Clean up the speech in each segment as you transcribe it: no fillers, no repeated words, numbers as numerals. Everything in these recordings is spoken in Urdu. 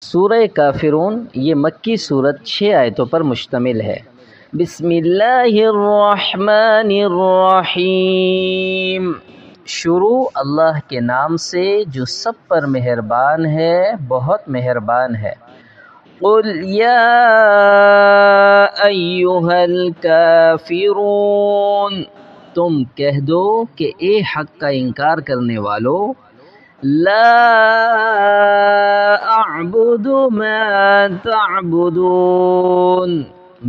سورہ کافرون یہ مکی صورت 6 آیتوں پر مشتمل ہے۔ بسم اللہ الرحمن الرحیم۔ شروع اللہ کے نام سے جو سب پر مہربان ہے، بہت مہربان ہے۔ قل یا ایھا الکافرون، تم کہہ دو کہ اے حق کا انکار کرنے والو، لا اعبد ما تعبدون،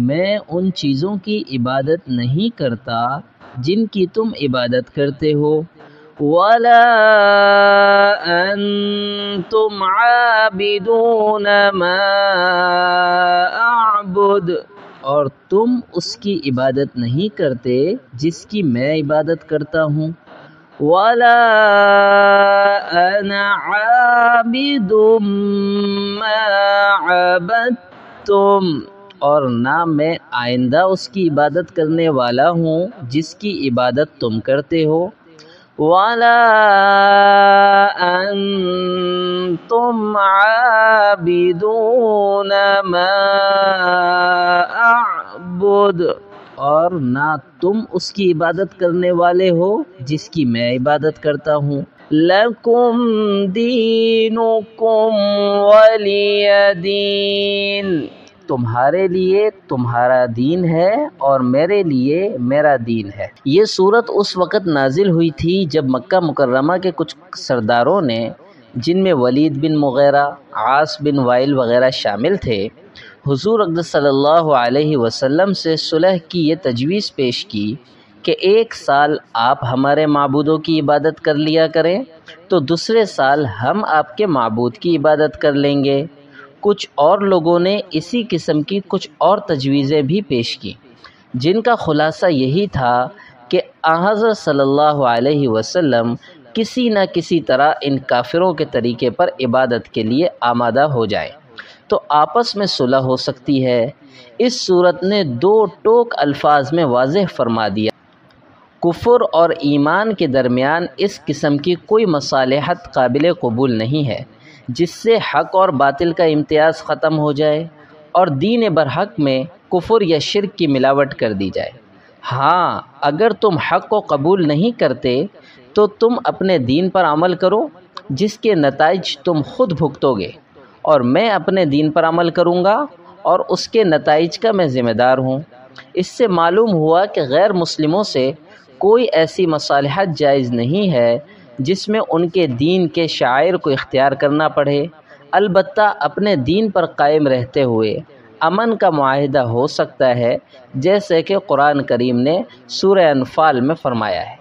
میں ان چیزوں کی عبادت نہیں کرتا جن کی تم عبادت کرتے ہو، ولا انتم عابدون ما اعبد، اور تم اس کی عبادت نہیں کرتے جس کی میں عبادت کرتا ہوں، ولا انا عابد ما عبدتم، اور نہ میں آئندہ اس کی عبادت کرنے والا ہوں جس کی عبادت تم کرتے ہو، ولا انتم عابدون ما اعبد، اور نہ تم اس کی عبادت کرنے والے ہو جس کی میں عبادت کرتا ہوں۔ لکم دینکم ولی دین، تمہارے لیے تمہارا دین ہے اور میرے لیے میرا دین ہے۔ یہ صورت اس وقت نازل ہوئی تھی جب مکہ مکرمہ کے کچھ سرداروں نے، جن میں ولید بن مغیرہ، عاص بن وائل وغیرہ شامل تھے، حضور اقدس صلی اللہ علیہ وسلم سے صلح کی یہ تجویز پیش کی کہ ایک سال آپ ہمارے معبودوں کی عبادت کر لیا کریں تو دوسرے سال ہم آپ کے معبود کی عبادت کر لیں گے۔ کچھ اور لوگوں نے اسی قسم کی کچھ اور تجویزیں بھی پیش کی، جن کا خلاصہ یہی تھا کہ حضرت صلی اللہ علیہ وسلم کسی نہ کسی طرح ان کافروں کے طریقے پر عبادت کے لیے آمادہ ہو جائیں تو آپس میں صلح ہو سکتی ہے۔ اس صورت نے 2 ٹوک الفاظ میں واضح فرما دیا، کفر اور ایمان کے درمیان اس قسم کی کوئی مصالحت قابل قبول نہیں ہے جس سے حق اور باطل کا امتیاز ختم ہو جائے اور دین برحق میں کفر یا شرک کی ملاوٹ کر دی جائے۔ ہاں، اگر تم حق کو قبول نہیں کرتے تو تم اپنے دین پر عمل کرو جس کے نتائج تم خود بھگتو گے، اور میں اپنے دین پر عمل کروں گا اور اس کے نتائج کا میں ذمہ دار ہوں۔ اس سے معلوم ہوا کہ غیر مسلموں سے کوئی ایسی مصالحت جائز نہیں ہے جس میں ان کے دین کے شعائر کو اختیار کرنا پڑے، البتہ اپنے دین پر قائم رہتے ہوئے امن کا معاہدہ ہو سکتا ہے، جیسے کہ قرآن کریم نے سورہ انفال میں فرمایا ہے۔